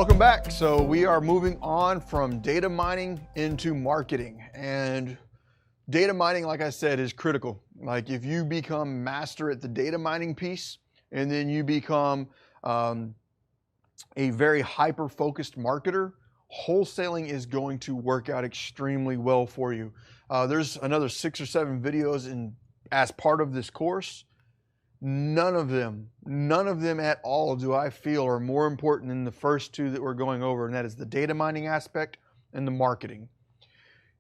Welcome back. So we are moving on from data mining into marketing, and data mining, like I said, is critical. Like if you become master at the data mining piece and then you become a very hyper-focused marketer, wholesaling is going to work out extremely well for you. There's another 6 or 7 videos as part of this course. None of them at all do I feel are more important than the first 2 that we're going over, and that is the data mining aspect and the marketing.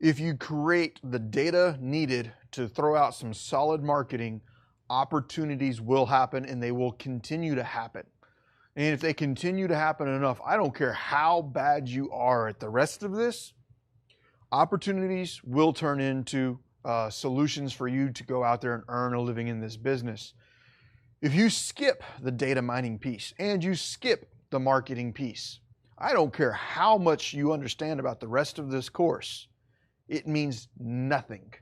If you create the data needed to throw out some solid marketing, opportunities will happen and they will continue to happen. And if they continue to happen enough, I don't care how bad you are at the rest of this, opportunities will turn into solutions for you to go out there and earn a living in this business. If you skip the data mining piece and you skip the marketing piece, I don't care how much you understand about the rest of this course, it means nothing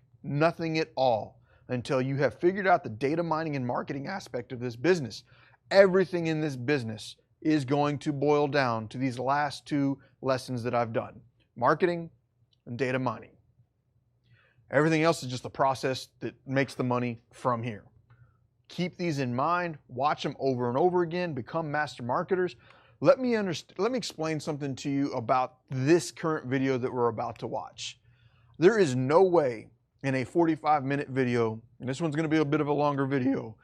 at all until you have figured out the data mining and marketing aspect of this business. Everything in this business is going to boil down to these last 2 lessons that I've done: marketing and data mining. Everything else is just the process that makes the money from here. Keep these in mind, watch them over and over again, become master marketers. Let me explain something to you about this current video that we're about to watch. There is no way in a 45-minute video, and this one's going to be a bit of a longer video,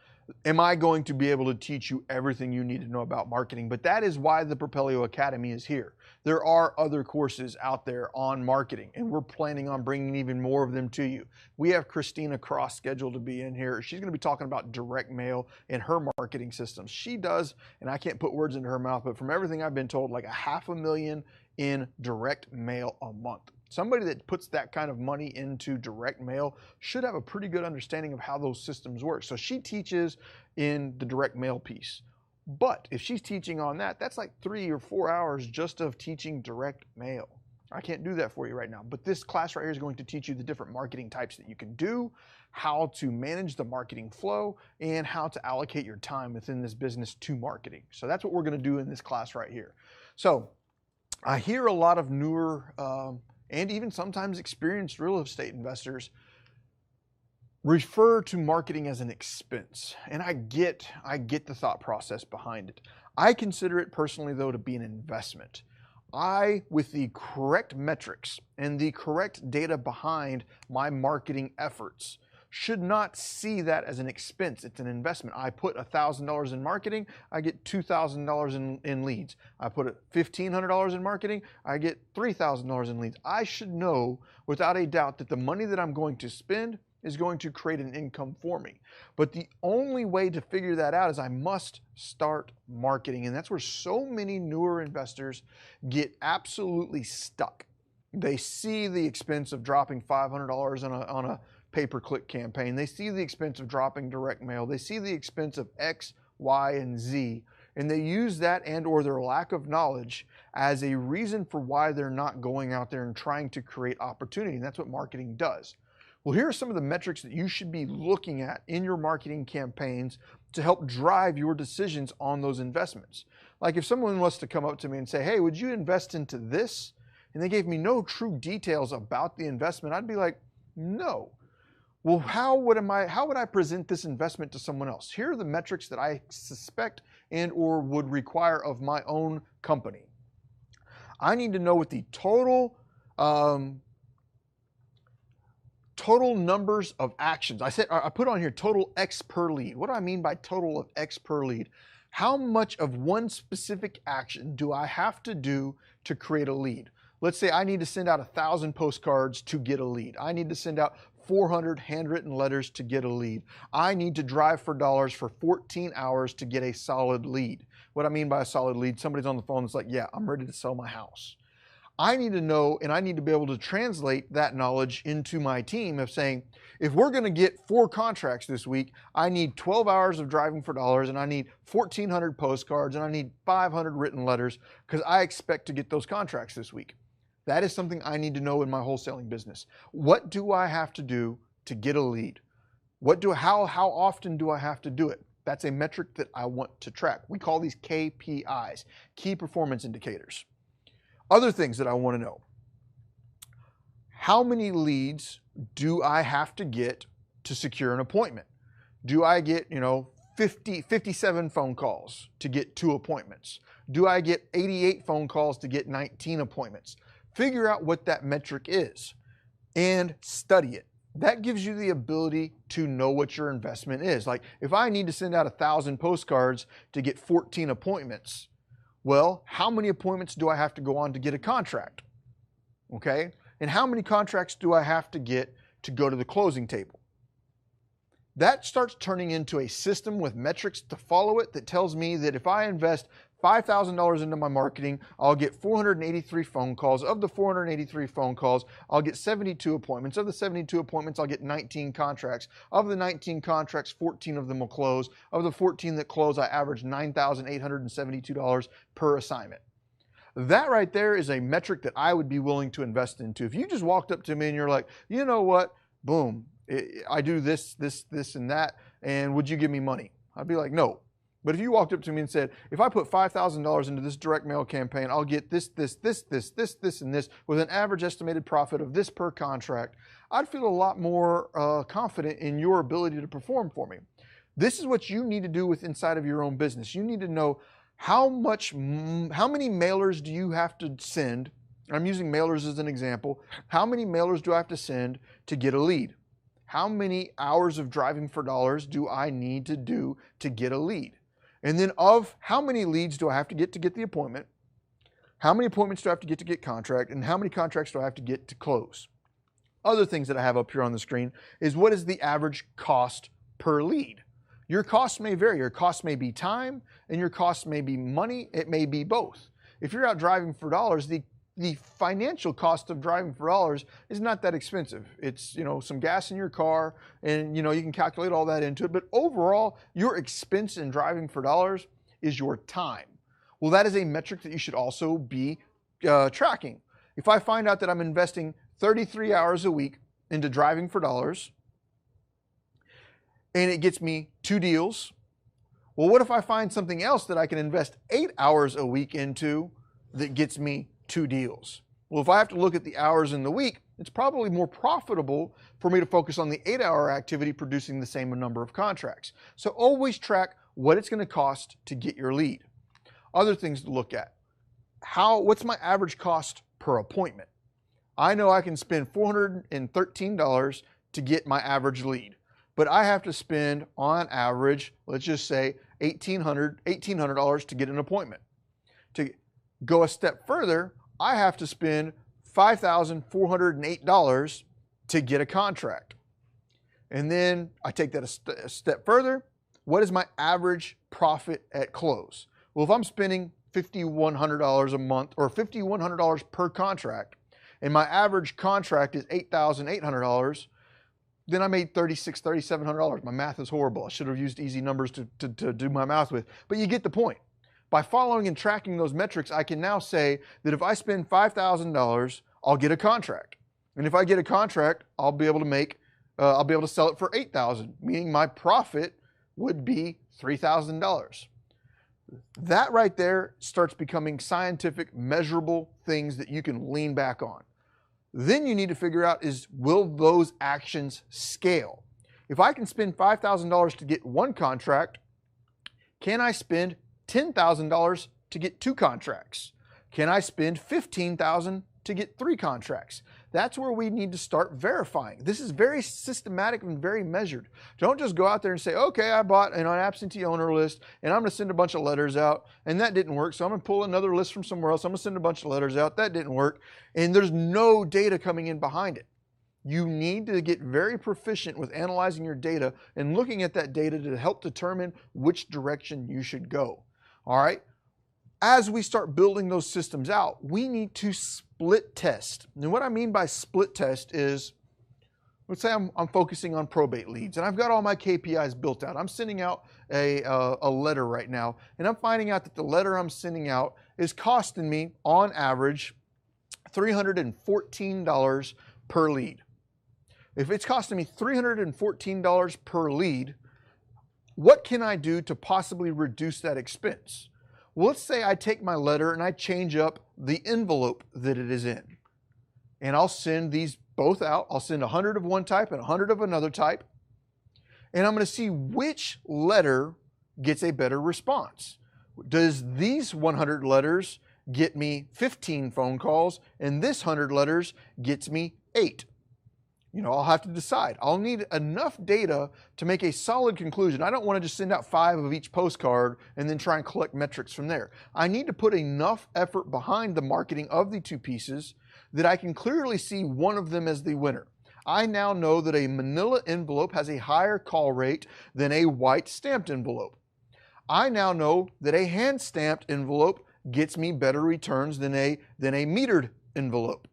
am I going to be able to teach you everything you need to know about marketing. But that is why the Propelio Academy is here. There are other courses out there on marketing, and we're planning on bringing even more of them to you. We have Christina Cross scheduled to be in here. She's going to be talking about direct mail and her marketing systems. She does, and I can't put words into her mouth, but from everything I've been told, like $500,000 in direct mail a month. Somebody that puts that kind of money into direct mail should have a pretty good understanding of how those systems work. So she teaches in the direct mail piece. But if she's teaching on that, that's like 3 or 4 hours just of teaching direct mail. I can't do that for you right now. But this class right here is going to teach you the different marketing types that you can do, how to manage the marketing flow, and how to allocate your time within this business to marketing. So that's what we're going to do in this class right here. So I hear a lot of newer and even sometimes experienced real estate investors refer to marketing as an expense. And I get the thought process behind it. I consider it personally, though, to be an investment. With the correct metrics and the correct data behind my marketing efforts, should not see that as an expense. It's an investment. I put $1,000 in marketing, I get $2,000 in leads. I put $1,500 in marketing, I get $3,000 in leads. I should know without a doubt that the money that I'm going to spend is going to create an income for me. But the only way to figure that out is I must start marketing. And that's where so many newer investors get absolutely stuck. They see the expense of dropping $500 on a pay-per-click campaign. They see the expense of dropping direct mail. They see the expense of X, Y, and Z, and they use that and or their lack of knowledge as a reason for why they're not going out there and trying to create opportunity. And that's what marketing does. Well, here are some of the metrics that you should be looking at in your marketing campaigns to help drive your decisions on those investments. Like if someone was to come up to me and say, hey, would you invest into this? And they gave me no true details about the investment, I'd be like, no. Well, how would I present this investment to someone else? Here are the metrics that I suspect and or would require of my own company. I need to know what the total numbers of actions. I put on here total X per lead. What do I mean by total of X per lead? How much of one specific action do I have to do to create a lead? Let's say I need to send out 1,000 postcards to get a lead. I need to send out 400 handwritten letters to get a lead. I need to drive for dollars for 14 hours to get a solid lead. What I mean by a solid lead, somebody's on the phone that's like, yeah, I'm ready to sell my house. I need to know, and I need to be able to translate that knowledge into my team of saying, if we're going to get 4 contracts this week, I need 12 hours of driving for dollars, and I need 1,400 postcards, and I need 500 written letters because I expect to get those contracts this week. That is something I need to know in my wholesaling business. What do I have to do to get a lead? How often do I have to do it? That's a metric that I want to track. We call these KPIs, key performance indicators. Other things that I want to know. How many leads do I have to get to secure an appointment? Do I get, 57 phone calls to get 2 appointments? Do I get 88 phone calls to get 19 appointments? Figure out what that metric is and study it. That gives you the ability to know what your investment is. Like if I need to send out 1,000 postcards to get 14 appointments, well, how many appointments do I have to go on to get a contract? Okay? And how many contracts do I have to get to go to the closing table? That starts turning into a system with metrics to follow it that tells me that if I invest $5,000 into my marketing, I'll get 483 phone calls. Of the 483 phone calls, I'll get 72 appointments. Of the 72 appointments, I'll get 19 contracts. Of the 19 contracts, 14 of them will close. Of the 14 that close, I average $9,872 per assignment. That right there is a metric that I would be willing to invest into. If you just walked up to me and you're like, you know what, boom, I do this, and that, and would you give me money? I'd be like, no. But if you walked up to me and said, if I put $5,000 into this direct mail campaign, I'll get this, and this, with an average estimated profit of this per contract, I'd feel a lot more confident in your ability to perform for me. This is what you need to do with inside of your own business. You need to know how many mailers do you have to send? I'm using mailers as an example. How many mailers do I have to send to get a lead? How many hours of driving for dollars do I need to do to get a lead? And then of how many leads do I have to get the appointment? How many appointments do I have to get contract? And how many contracts do I have to get to close? Other things that I have up here on the screen is what is the average cost per lead? Your costs may vary. Your costs may be time and your costs may be money. It may be both. If you're out driving for dollars, the financial cost of driving for dollars is not that expensive. It's, some gas in your car and, you can calculate all that into it. But overall, your expense in driving for dollars is your time. Well, that is a metric that you should also be tracking. If I find out that I'm investing 33 hours a week into driving for dollars and it gets me 2 deals, well, what if I find something else that I can invest 8 hours a week into that gets me 2 deals? Well, if I have to look at the hours in the week, it's probably more profitable for me to focus on the 8-hour activity producing the same number of contracts. So always track what it's going to cost to get your lead. Other things to look at. What's my average cost per appointment? I know I can spend $413 to get my average lead, but I have to spend on average, let's just say $1,800 to get an appointment. To go a step further, I have to spend $5,408 to get a contract. And then I take that a step further. What is my average profit at close? Well, if I'm spending $5,100 a month or $5,100 per contract, and my average contract is $8,800, then I made $3,600, $3,700. My math is horrible. I should have used easy numbers to do my math with, but you get the point. By following and tracking those metrics, I can now say that if I spend $5,000, I'll get a contract. And if I get a contract, I'll be able to sell it for $8,000, meaning my profit would be $3,000. That right there starts becoming scientific, measurable things that you can lean back on. Then you need to figure out will those actions scale? If I can spend $5,000 to get 1 contract, can I spend $10,000 to get 2 contracts? Can I spend $15,000 to get 3 contracts? That's where we need to start verifying. This is very systematic and very measured. Don't just go out there and say, okay, I bought an absentee owner list and I'm going to send a bunch of letters out and that didn't work. So I'm going to pull another list from somewhere else. I'm going to send a bunch of letters out. That didn't work. And there's no data coming in behind it. You need to get very proficient with analyzing your data and looking at that data to help determine which direction you should go. All right. As we start building those systems out, we need to split test. And what I mean by split test is, let's say I'm focusing on probate leads and I've got all my KPIs built out. I'm sending out a letter right now and I'm finding out that the letter I'm sending out is costing me on average $314 per lead. If it's costing me $314 per lead, what can I do to possibly reduce that expense? Well, let's say I take my letter and I change up the envelope that it is in. And I'll send these both out. I'll send 100 of one type and 100 of another type. And I'm going to see which letter gets a better response. Does these 100 letters get me 15 phone calls and this 100 letters gets me 8? I'll have to decide. I'll need enough data to make a solid conclusion. I don't want to just send out 5 of each postcard and then try and collect metrics from there. I need to put enough effort behind the marketing of the 2 pieces that I can clearly see one of them as the winner. I now know that a manila envelope has a higher call rate than a white stamped envelope. I now know that a hand stamped envelope gets me better returns than a metered envelope.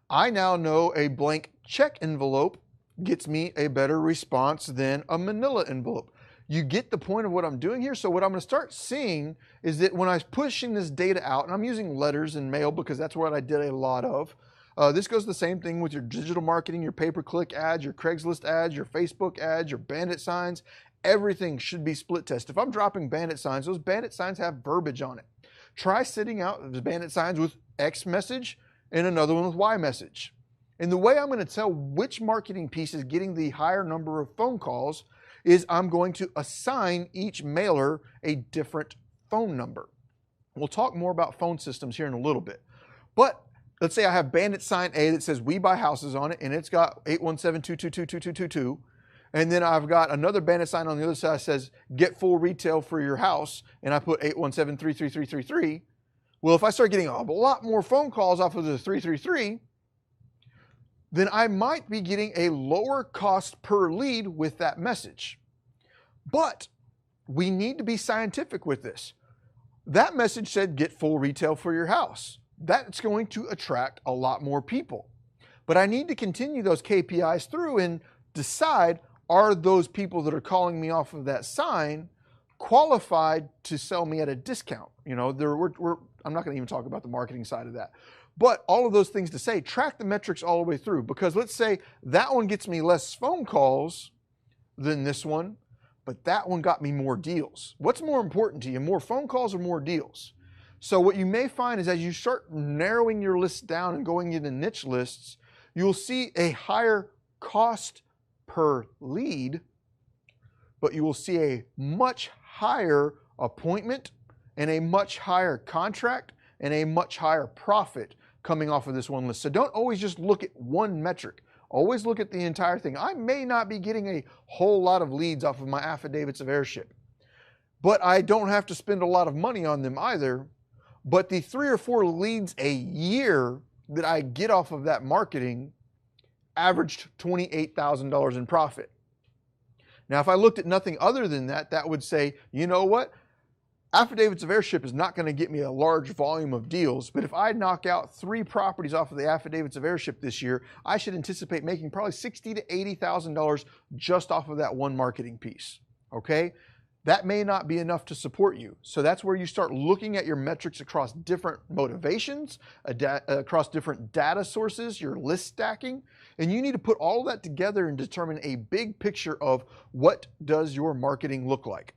I now know a blank check envelope gets me a better response than a manila envelope. You get the point of what I'm doing here? So what I'm going to start seeing is that when I was pushing this data out, and I'm using letters and mail because that's what I did a lot of. This goes the same thing with your digital marketing, your pay-per-click ads, your Craigslist ads, your Facebook ads, your bandit signs. Everything should be split test. If I'm dropping bandit signs, those bandit signs have verbiage on it. Try sitting out the bandit signs with X message and another one with Y message. And the way I'm going to tell which marketing piece is getting the higher number of phone calls is I'm going to assign each mailer a different phone number. We'll talk more about phone systems here in a little bit. But let's say I have bandit sign A that says we buy houses on it, and it's got 817-222-2222. And then I've got another bandit sign on the other side that says get full retail for your house, and I put 817-33333. Well, if I start getting a lot more phone calls off of the 333, then I might be getting a lower cost per lead with that message. But we need to be scientific with this. That message said get full retail for your house. That's going to attract a lot more people. But I need to continue those KPIs through and decide, are those people that are calling me off of that sign qualified to sell me at a discount? I'm not going to even talk about the marketing side of that. But all of those things to say, track the metrics all the way through, because let's say that one gets me less phone calls than this one, but that one got me more deals. What's more important to you, more phone calls or more deals? So what you may find is as you start narrowing your list down and going into niche lists, you'll see a higher cost per lead, but you will see a much higher appointment and a much higher contract and a much higher profit coming off of this one list. So don't always just look at one metric. Always look at the entire thing. I may not be getting a whole lot of leads off of my affidavits of heirship, but I don't have to spend a lot of money on them either. But the 3 or 4 leads a year that I get off of that marketing averaged $28,000 in profit. Now, if I looked at nothing other than that, that would say, you know what? Affidavits of heirship is not going to get me a large volume of deals, but if I knock out 3 properties off of the affidavits of heirship this year, I should anticipate making probably $60,000 to $80,000 just off of that one marketing piece. Okay? That may not be enough to support you. So that's where you start looking at your metrics across different motivations, across different data sources, your list stacking, and you need to put all of that together and determine a big picture of what does your marketing look like.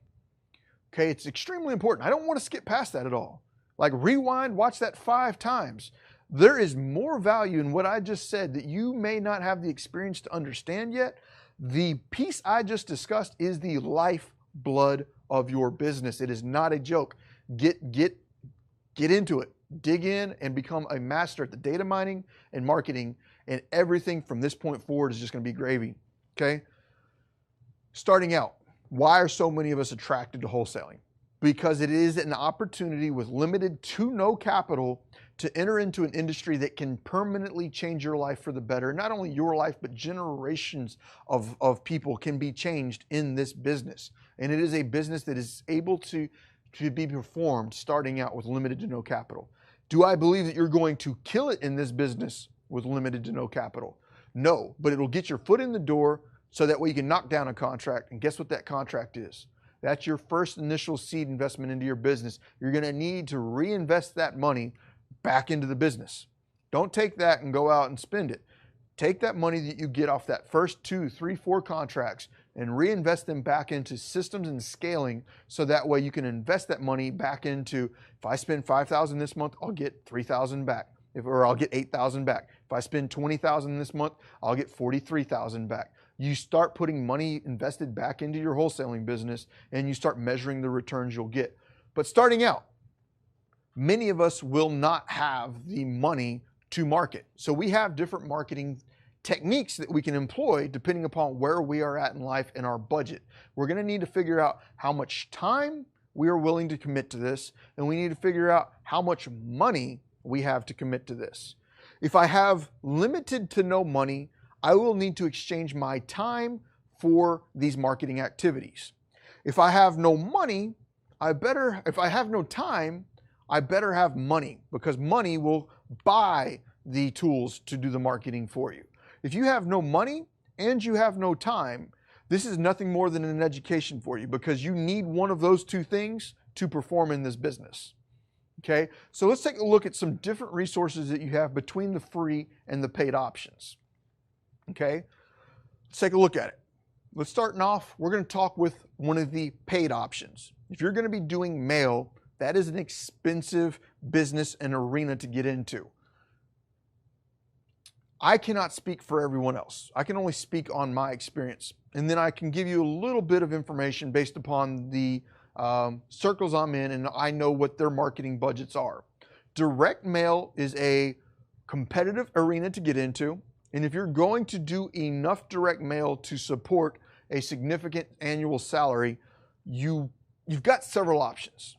Okay, it's extremely important. I don't want to skip past that at all. Like rewind, watch that 5 times. There is more value in what I just said that you may not have the experience to understand yet. The piece I just discussed is the lifeblood of your business. It is not a joke. Get into it. Dig in and become a master at the data mining and marketing, and everything from this point forward is just going to be gravy. Okay? Starting out. Why are so many of us attracted to wholesaling? Because it is an opportunity with limited to no capital to enter into an industry that can permanently change your life for the better. Not only your life, but generations of people can be changed in this business. And it is a business that is able to be performed starting out with limited to no capital. Do I believe that you're going to kill it in this business with limited to no capital? No, but it'll get your foot in the door, so that way you can knock down a contract. And guess what that contract is? That's your first initial seed investment into your business. You're going to need to reinvest that money back into the business. Don't take that and go out and spend it. Take that money that you get off that first 2, 3, 4 contracts, and reinvest them back into systems and scaling, so that way you can invest that money back into, if I spend $5,000 this month, I'll get $3,000 back, or I'll get $8,000 back. If I spend $20,000 this month, I'll get $43,000 back. You start putting money invested back into your wholesaling business, and you start measuring the returns you'll get. But starting out, many of us will not have the money to market. So we have different marketing techniques that we can employ depending upon where we are at in life and our budget. We're going to need to figure out how much time we are willing to commit to this, and we need to figure out how much money we have to commit to this. If I have limited to no money, I will need to exchange my time for these marketing activities. If I have no money, if I have no time, I better have money, because money will buy the tools to do the marketing for you. If you have no money and you have no time, this is nothing more than an education for you, because you need one of those two things to perform in this business. Okay, so let's take a look at some different resources that you have between the free and the paid options. Okay, let's take a look at it. Let's start off, we're going to talk with one of the paid options. If you're going to be doing mail, that is an expensive business and arena to get into. I cannot speak for everyone else. I can only speak on my experience. And then I can give you a little bit of information based upon the circles I'm in, and I know what their marketing budgets are. Direct mail is a competitive arena to get into. And if you're going to do enough direct mail to support a significant annual salary, you've got several options.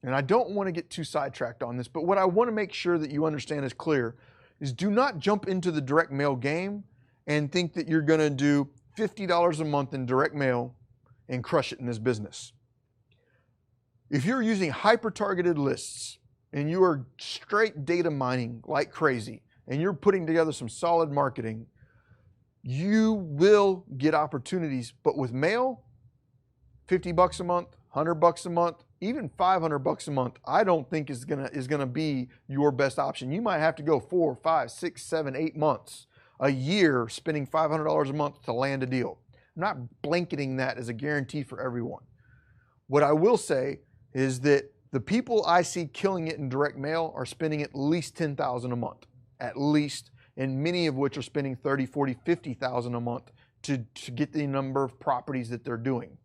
And I don't want to get too sidetracked on this, but what I want to make sure that you understand is clear is, do not jump into the direct mail game and think that you're going to do $50 a month in direct mail and crush it in this business. If you're using hyper-targeted lists and you are straight data mining like crazy and you're putting together some solid marketing, you will get opportunities. But with mail, $50 a month, $100 a month, even $500 a month, I don't think is gonna be your best option. You might have to go 4, 5, 6, 7, 8 months, a year, spending $500 a month to land a deal. I'm not blanketing that as a guarantee for everyone. What I will say is that the people I see killing it in direct mail are spending at least $10,000 a month, at least, and many of which are spending $30,000, $40,000, $50,000 a month to get the number of properties that they're doing.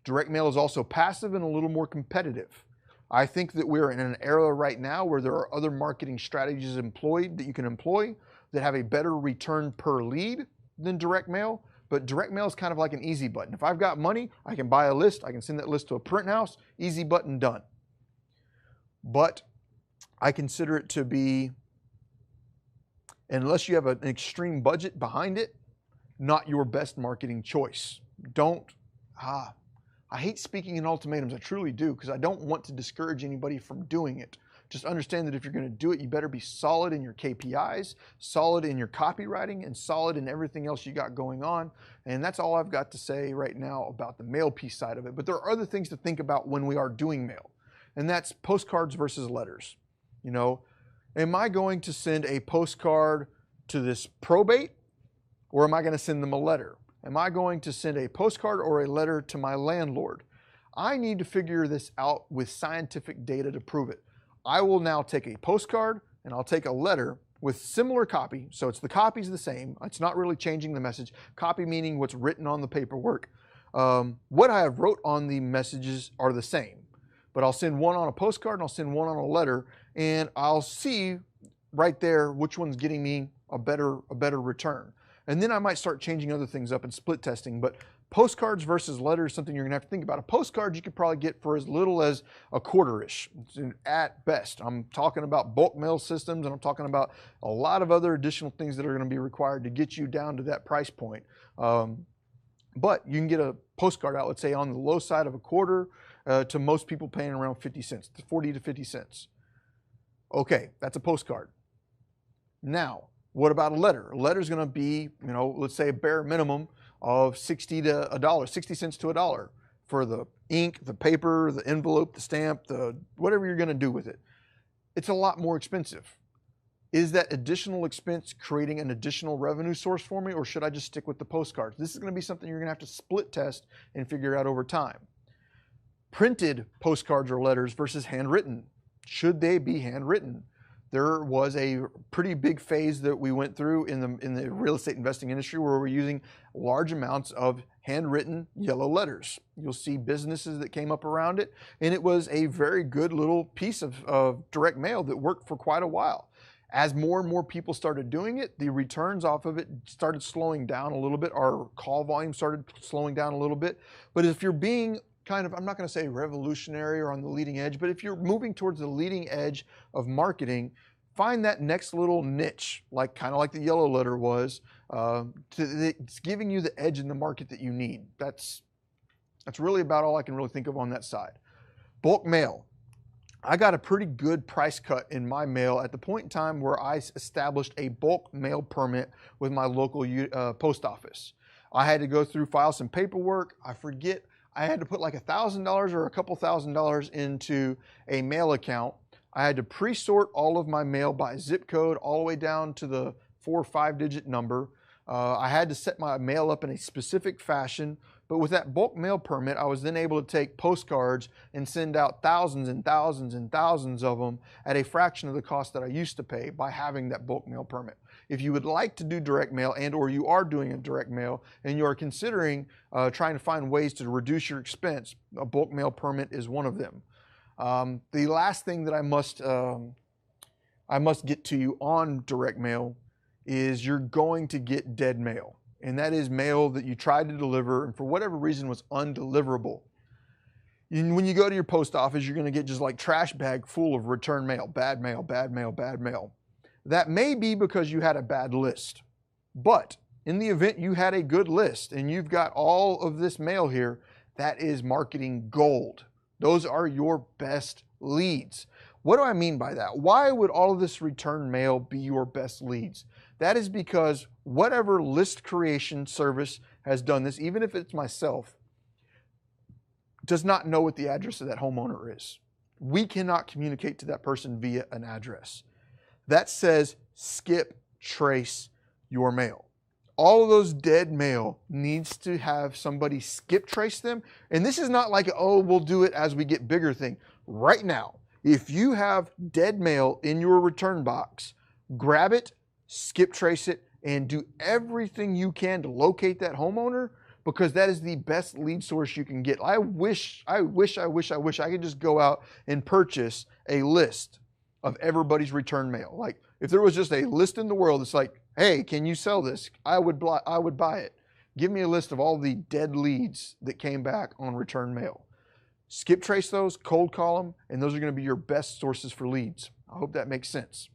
Direct mail is also passive and a little more competitive. I think that we're in an era right now where there are other marketing strategies employed that you can employ that have a better return per lead than direct mail, but direct mail is kind of like an easy button. If I've got money, I can buy a list, I can send that list to a print house, easy button, done. But I consider it to be, unless you have an extreme budget behind it, not your best marketing choice. I hate speaking in ultimatums, I truly do, because I don't want to discourage anybody from doing it. Just understand that if you're going to do it, you better be solid in your KPIs, solid in your copywriting, and solid in everything else you got going on. And that's all I've got to say right now about the mail piece side of it. But there are other things to think about when we are doing mail, and that's postcards versus letters. You know, am I going to send a postcard to this probate, or am I going to send them a letter? Am I going to send a postcard or a letter to my landlord? I need to figure this out with scientific data to prove it. I will now take a postcard and I'll take a letter with similar copy. So the copy's the same. It's not really changing the message. Copy meaning what's written on the paperwork. What I have wrote on the messages are the same, but I'll send one on a postcard and I'll send one on a letter, and I'll see right there which one's getting me a better return. And then I might start changing other things up and split testing. But postcards versus letters is something you're going to have to think about. A postcard you could probably get for as little as a quarter-ish at best. I'm talking about bulk mail systems, and I'm talking about a lot of other additional things that are going to be required to get you down to that price point. But you can get a postcard out, let's say, on the low side of a quarter to most people paying around 50 cents, 40 to 50 cents. Okay, that's a postcard. Now, what about a letter? A letter is going to be, let's say a bare minimum of 60 to $1, 60 cents to $1 for the ink, the paper, the envelope, the stamp, whatever you're going to do with it. It's a lot more expensive. Is that additional expense creating an additional revenue source for me, or should I just stick with the postcards? This is going to be something you're going to have to split test and figure out over time. Printed postcards or letters versus handwritten. Should they be handwritten? There was a pretty big phase that we went through in the real estate investing industry where we're using large amounts of handwritten yellow letters. You'll see businesses that came up around it, and it was a very good little piece of direct mail that worked for quite a while. As more and more people started doing it, the returns off of it started slowing down a little bit. Our call volume started slowing down a little bit. But if you're being kind of, I'm not going to say revolutionary or on the leading edge, but if you're moving towards the leading edge of marketing, find that next little niche, like kind of like the yellow letter was, it's giving you the edge in the market that you need. That's really about all I can really think of on that side. Bulk mail. I got a pretty good price cut in my mail at the point in time where I established a bulk mail permit with my local post office. I had to go through, file some paperwork. I forget, I had to put like $1,000 or a couple $1,000 into a mail account. I had to pre-sort all of my mail by zip code all the way down to the 4 or 5 digit number. I had to set my mail up in a specific fashion, but with that bulk mail permit, I was then able to take postcards and send out thousands and thousands and thousands of them at a fraction of the cost that I used to pay by having that bulk mail permit. If you would like to do direct mail and or you are doing a direct mail and you are considering trying to find ways to reduce your expense, a bulk mail permit is one of them. The last thing that I must get to you on direct mail is you're going to get dead mail. And that is mail that you tried to deliver and for whatever reason was undeliverable. When you go to your post office, you're going to get just like trash bag full of return mail, bad mail, bad mail, bad mail. That may be because you had a bad list. But in the event you had a good list and you've got all of this mail here, that is marketing gold. Those are your best leads. What do I mean by that? Why would all of this return mail be your best leads? That is because whatever list creation service has done this, even if it's myself, does not know what the address of that homeowner is. We cannot communicate to that person via an address. That says skip trace your mail. All of those dead mail needs to have somebody skip trace them. And this is not like, oh, we'll do it as we get bigger thing. Right now, if you have dead mail in your return box, grab it, skip trace it, and do everything you can to locate that homeowner, because that is the best lead source you can get. I wish I could just go out and purchase a list of everybody's return mail. Like if there was just a list in the world, it's like, hey, can you sell this? I would buy it. Give me a list of all the dead leads that came back on return mail. Skip trace those, cold call them, and those are going to be your best sources for leads. I hope that makes sense.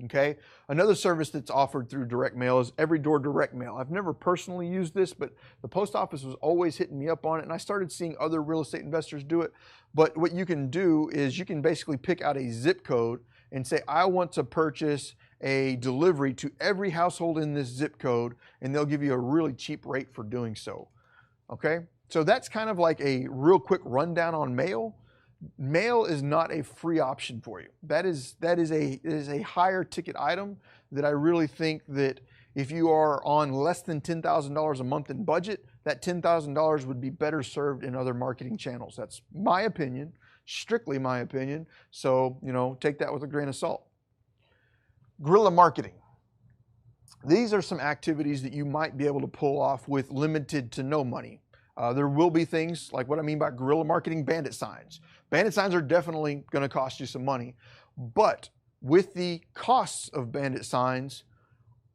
Okay. Another service that's offered through direct mail is Every Door Direct Mail. I've never personally used this, but the post office was always hitting me up on it, and I started seeing other real estate investors do it. But what you can do is you can basically pick out a zip code and say, I want to purchase a delivery to every household in this zip code, and they'll give you a really cheap rate for doing so. Okay. So that's kind of like a real quick rundown on mail. Mail is not a free option for you. That is a higher ticket item that I really think that if you are on less than $10,000 a month in budget, that $10,000 would be better served in other marketing channels. That's my opinion, strictly my opinion. So, take that with a grain of salt. Guerrilla marketing. These are some activities that you might be able to pull off with limited to no money. There will be things like what I mean by guerrilla marketing, bandit signs. Bandit signs are definitely going to cost you some money. But with the costs of bandit signs,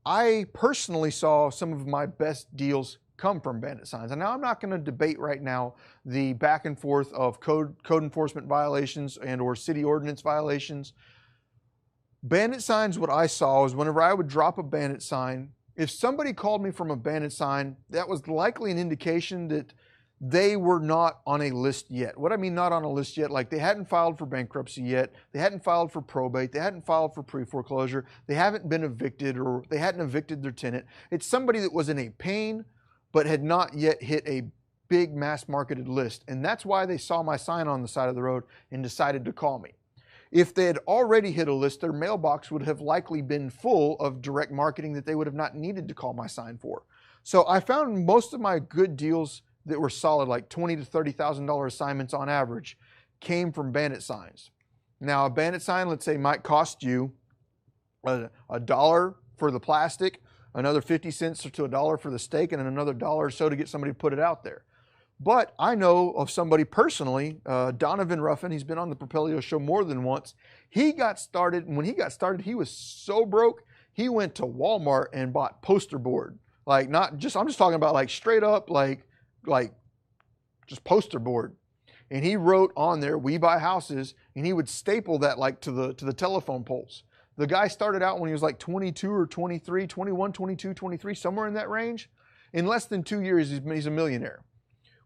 I personally saw some of my best deals come from bandit signs. And now I'm not going to debate right now the back and forth of code enforcement violations and or city ordinance violations. Bandit signs, what I saw is whenever I would drop a bandit sign, if somebody called me from a bandit sign, that was likely an indication that they were not on a list yet. What I mean not on a list yet, like they hadn't filed for bankruptcy yet, they hadn't filed for probate, they hadn't filed for pre-foreclosure, they haven't been evicted or they hadn't evicted their tenant. It's somebody that was in a pain but had not yet hit a big mass marketed list. And that's why they saw my sign on the side of the road and decided to call me. If they had already hit a list, their mailbox would have likely been full of direct marketing that they would have not needed to call my sign for. So I found most of my good deals that were solid, like $20,000 to $30,000 assignments on average, came from bandit signs. Now, a bandit sign, let's say, might cost you a dollar for the plastic, another 50 cents to a dollar for the stake, and another dollar or so to get somebody to put it out there. But I know of somebody personally, Donovan Ruffin, he's been on the Propelio show more than once. He got started, and when he got started, he was so broke, he went to Walmart and bought poster board. Like, not just, I'm just talking about like straight up, like just poster board. And he wrote on there, "We buy houses," and he would staple that like to the telephone poles. The guy started out when he was like 22 or 23, 21, 22, 23, somewhere in that range. In less than 2 years, he's a millionaire.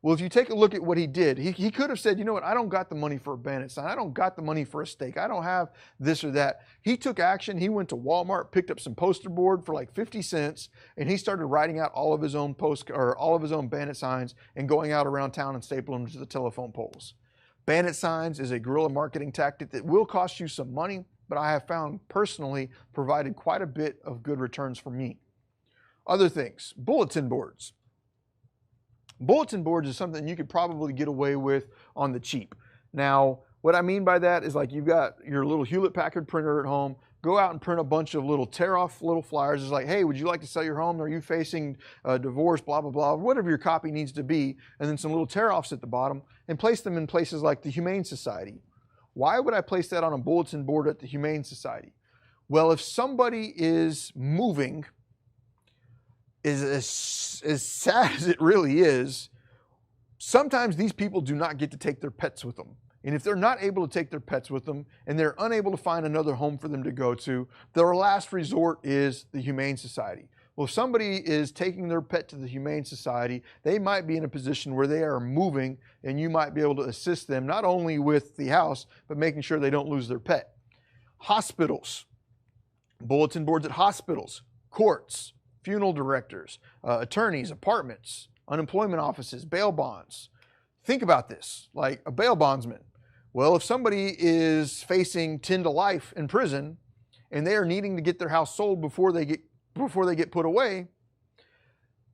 Well, if you take a look at what he did, he could have said, you know what, I don't got the money for a bandit sign. I don't got the money for a stake. I don't have this or that. He took action. He went to Walmart, picked up some poster board for like 50 cents, and he started writing out all of his own all of his own bandit signs and going out around town and stapling them to the telephone poles. Bandit signs is a guerrilla marketing tactic that will cost you some money, but I have found personally provided quite a bit of good returns for me. Other things, bulletin boards. Bulletin boards is something you could probably get away with on the cheap. Now, what I mean by that is like you've got your little Hewlett-Packard printer at home, go out and print a bunch of little tear-off little flyers. It's like, hey, would you like to sell your home? Are you facing divorce, blah, blah, blah, whatever your copy needs to be, and then some little tear-offs at the bottom, and place them in places like the Humane Society. Why would I place that on a bulletin board at the Humane Society? Well, if somebody is moving, as sad as it really is, sometimes these people do not get to take their pets with them. And if they're not able to take their pets with them and they're unable to find another home for them to go to, their last resort is the Humane Society. Well, if somebody is taking their pet to the Humane Society, they might be in a position where they are moving, and you might be able to assist them not only with the house, but making sure they don't lose their pet. Hospitals, bulletin boards at hospitals, courts, funeral directors, attorneys, apartments, unemployment offices, bail bonds. Think about this, like a bail bondsman. Well, if somebody is facing 10 to life in prison and they are needing to get their house sold before they get put away,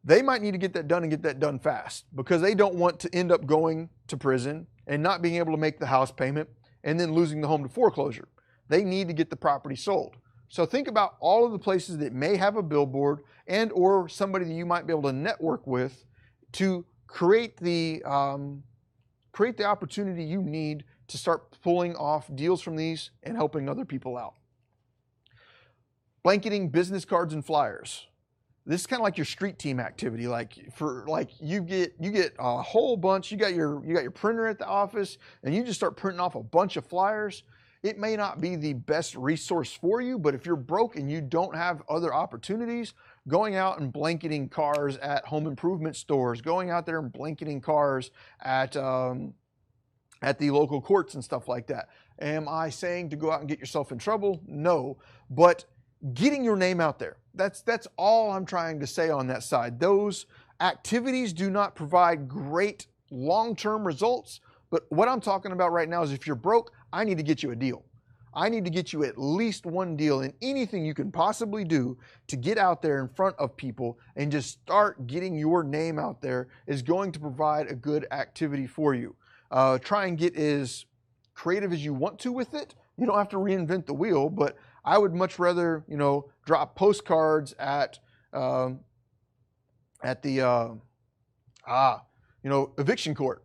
they might need to get that done and get that done fast because they don't want to end up going to prison and not being able to make the house payment and then losing the home to foreclosure. They need to get the property sold. So think about all of the places that may have a billboard and or somebody that you might be able to network with to create the opportunity you need to start pulling off deals from these and helping other people out. Blanketing business cards and flyers. This is kind of like your street team activity. You get a whole bunch. You got your printer at the office, and you just start printing off a bunch of flyers. It may not be the best resource for you, but if you're broke and you don't have other opportunities, going out and blanketing cars at home improvement stores, going out there and blanketing cars at the local courts and stuff like that. Am I saying to go out and get yourself in trouble? No, but getting your name out there. That's all I'm trying to say on that side. Those activities do not provide great long-term results, but what I'm talking about right now is if you're broke, I need to get you a deal. I need to get you at least one deal, and anything you can possibly do to get out there in front of people and just start getting your name out there is going to provide a good activity for you. Try and get as creative as you want to with it. You don't have to reinvent the wheel, but I would much rather, drop postcards at the eviction court.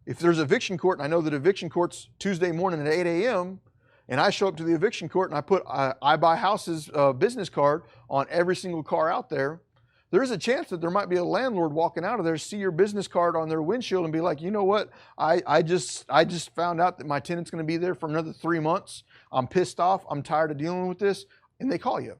If there's eviction court, and I know that eviction court's Tuesday morning at 8 a.m., and I show up to the eviction court and I put I buy houses business card on every single car out there, there's a chance that there might be a landlord walking out of there, see your business card on their windshield and be like, you know what, I just found out that my tenant's going to be there for another 3 months. I'm pissed off. I'm tired of dealing with this. And they call you.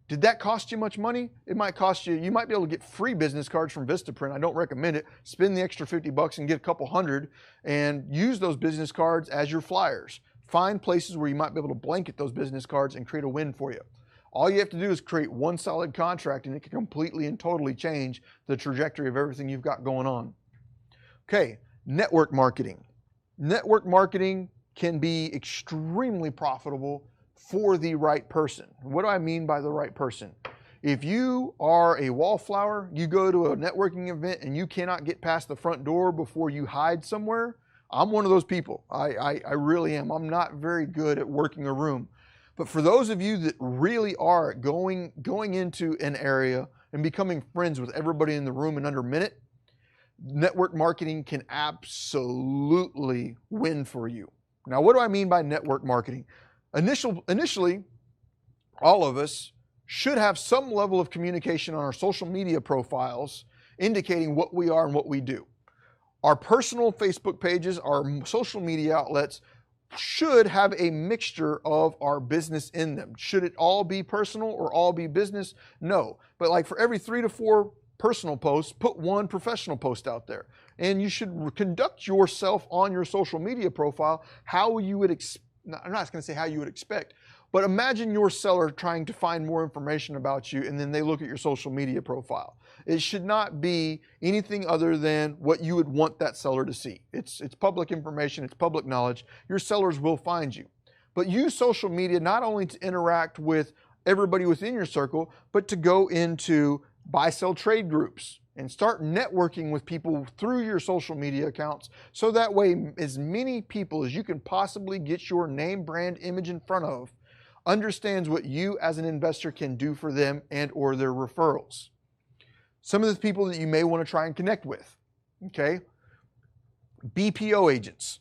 Did that cost you much money? It might cost you. You might be able to get free business cards from Vistaprint. I don't recommend it. Spend the extra $50 and get a couple hundred and use those business cards as your flyers. Find places where you might be able to blanket those business cards and create a win for you. All you have to do is create one solid contract and it can completely and totally change the trajectory of everything you've got going on. Okay, network marketing. Network marketing can be extremely profitable for the right person. What do I mean by the right person? If you are a wallflower, you go to a networking event and you cannot get past the front door before you hide somewhere, I'm one of those people. I really am. I'm not very good at working a room. But for those of you that really are going into an area and becoming friends with everybody in the room in under a minute, network marketing can absolutely win for you. Now, what do I mean by network marketing? Initially, all of us should have some level of communication on our social media profiles indicating what we are and what we do. Our personal Facebook pages, our social media outlets should have a mixture of our business in them. Should it all be personal or all be business? No. But like for every 3 to 4 personal posts, put 1 professional post out there. And you should conduct yourself on your social media profile how you would I'm not going to say how you would expect, but imagine your seller trying to find more information about you and then they look at your social media profile. It should not be anything other than what you would want that seller to see. It's public information, it's public knowledge. Your sellers will find you. But use social media not only to interact with everybody within your circle, but to go into buy-sell trade groups and start networking with people through your social media accounts, so that way as many people as you can possibly get your name, brand, image in front of understands what you as an investor can do for them and or their referrals. Some of the people that you may want to try and connect with, okay? BPO agents.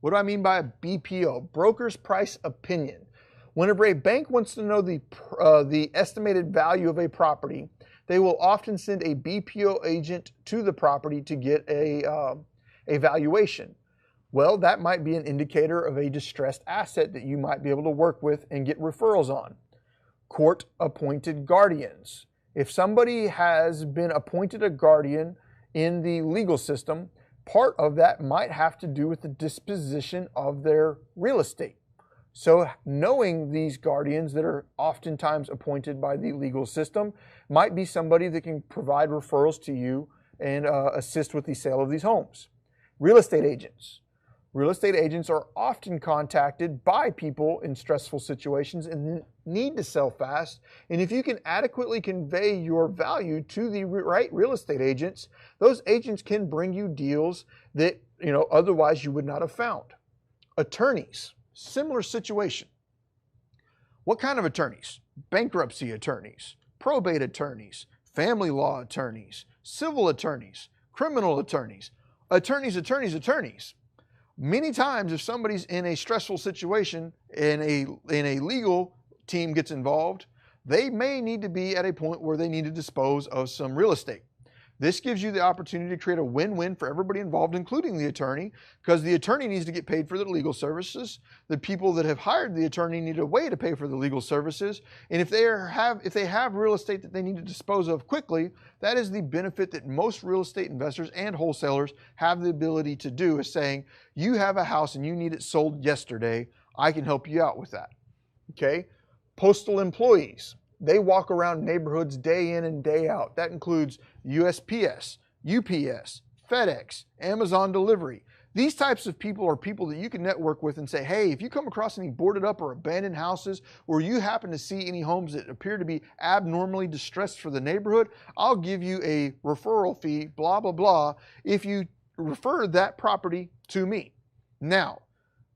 What do I mean by a BPO? Broker's price opinion. Whenever a bank wants to know the estimated value of a property, they will often send a BPO agent to the property to get a valuation. Well, that might be an indicator of a distressed asset that you might be able to work with and get referrals on. Court-appointed guardians. If somebody has been appointed a guardian in the legal system, part of that might have to do with the disposition of their real estate. So knowing these guardians that are oftentimes appointed by the legal system might be somebody that can provide referrals to you and assist with the sale of these homes. Real estate agents. Real estate agents are often contacted by people in stressful situations and need to sell fast. And if you can adequately convey your value to the right real estate agents, those agents can bring you deals that otherwise you would not have found. Attorneys, similar situation. What kind of attorneys? Bankruptcy attorneys, probate attorneys, family law attorneys, civil attorneys, criminal attorneys, attorneys. Many times if somebody's in a stressful situation and a legal team gets involved, they may need to be at a point where they need to dispose of some real estate. This gives you the opportunity to create a win-win for everybody involved, including the attorney, because the attorney needs to get paid for the legal services. The people that have hired the attorney need a way to pay for the legal services. And if they have real estate that they need to dispose of quickly, that is the benefit that most real estate investors and wholesalers have the ability to do, is saying, you have a house and you need it sold yesterday. I can help you out with that. Okay? Postal employees. They walk around neighborhoods day in and day out. That includes USPS, UPS, FedEx, Amazon delivery. These types of people are people that you can network with and say, hey, if you come across any boarded up or abandoned houses, or you happen to see any homes that appear to be abnormally distressed for the neighborhood, I'll give you a referral fee, blah, blah, blah, if you refer that property to me. Now,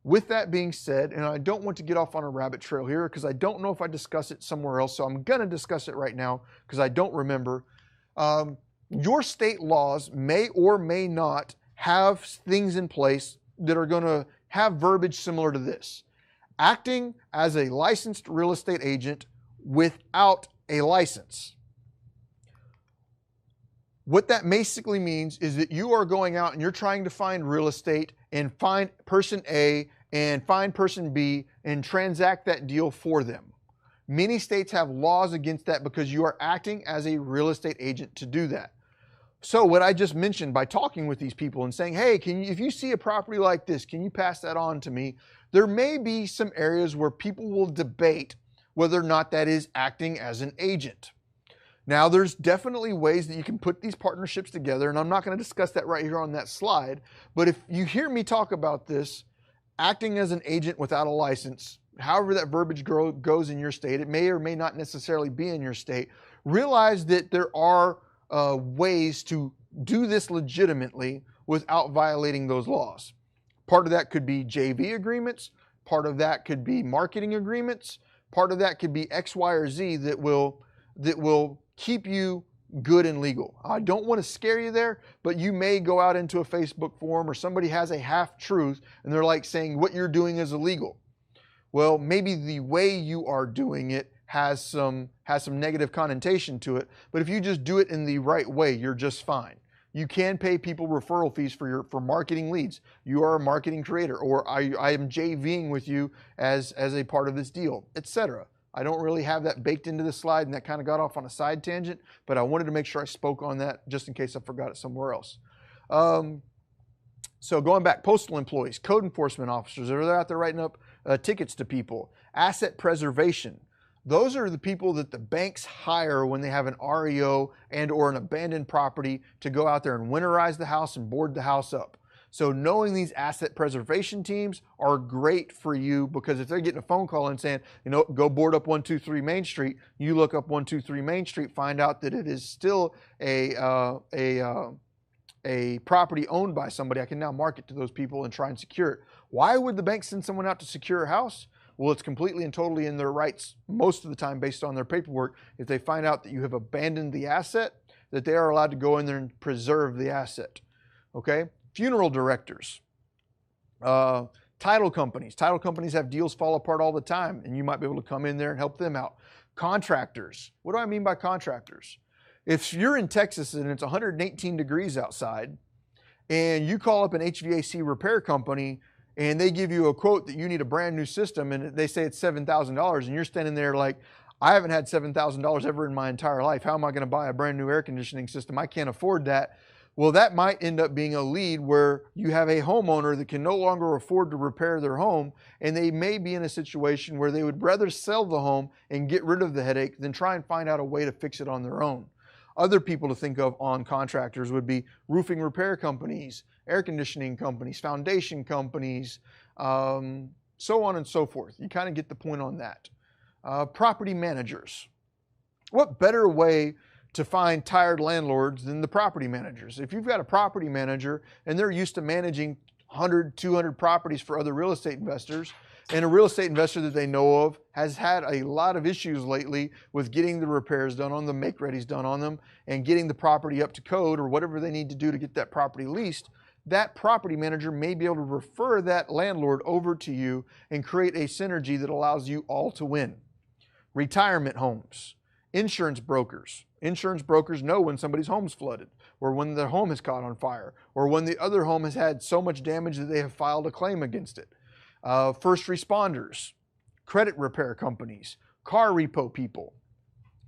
with that being said, and I don't want to get off on a rabbit trail here because I don't know if I discuss it somewhere else, so I'm going to discuss it right now because I don't remember. Your state laws may or may not have things in place that are going to have verbiage similar to this. Acting as a licensed real estate agent without a license. What that basically means is that you are going out and you're trying to find real estate and find person A and find person B and transact that deal for them. Many states have laws against that because you are acting as a real estate agent to do that. So what I just mentioned, by talking with these people and saying, hey, if you see a property like this, can you pass that on to me? There may be some areas where people will debate whether or not that is acting as an agent. Now, there's definitely ways that you can put these partnerships together, and I'm not going to discuss that right here on that slide, but if you hear me talk about this, acting as an agent without a license, however that verbiage goes in your state, it may or may not necessarily be in your state, realize that there are ways to do this legitimately without violating those laws. Part of that could be JV agreements, part of that could be marketing agreements, part of that could be X, Y, or Z that will keep you good and legal. I don't want to scare you there, but you may go out into a Facebook forum or somebody has a half truth and they're like saying what you're doing is illegal. Well, maybe the way you are doing it has some negative connotation to it, but if you just do it in the right way, you're just fine. You can pay people referral fees for marketing leads. You are a marketing creator, or I am JVing with you as a part of this deal, etc. I don't really have that baked into the slide, and that kind of got off on a side tangent, but I wanted to make sure I spoke on that just in case I forgot it somewhere else. So going back, postal employees, code enforcement officers, they're out there writing up tickets to people. Asset preservation. Those are the people that the banks hire when they have an REO and or an abandoned property to go out there and winterize the house and board the house up. So knowing these asset preservation teams are great for you, because if they're getting a phone call and saying, you know, go board up 123 Main Street, you look up 123 Main Street, find out that it is still a property owned by somebody, I can now market to those people and try and secure it. Why would the bank send someone out to secure a house? Well, it's completely and totally in their rights most of the time based on their paperwork. If they find out that you have abandoned the asset, that they are allowed to go in there and preserve the asset. Okay? Funeral directors, title companies. Title companies have deals fall apart all the time, and you might be able to come in there and help them out. Contractors. What do I mean by contractors? If you're in Texas and it's 118 degrees outside, and you call up an HVAC repair company and they give you a quote that you need a brand new system and they say it's $7,000, and you're standing there like, I haven't had $7,000 ever in my entire life. How am I going to buy a brand new air conditioning system? I can't afford that. Well, that might end up being a lead where you have a homeowner that can no longer afford to repair their home, and they may be in a situation where they would rather sell the home and get rid of the headache than try and find out a way to fix it on their own. Other people to think of on contractors would be roofing repair companies, air conditioning companies, foundation companies, so on and so forth. You kind of get the point on that. Property managers. What better way to find tired landlords than the property managers? If you've got a property manager and they're used to managing 100, 200 properties for other real estate investors, and a real estate investor that they know of has had a lot of issues lately with getting the repairs done on them, make-readies done on them, and getting the property up to code or whatever they need to do to get that property leased, that property manager may be able to refer that landlord over to you and create a synergy that allows you all to win. Retirement homes. Insurance brokers. Insurance brokers know when somebody's home's flooded, or when their home is caught on fire, or when the other home has had so much damage that they have filed a claim against it. First responders, credit repair companies, car repo people,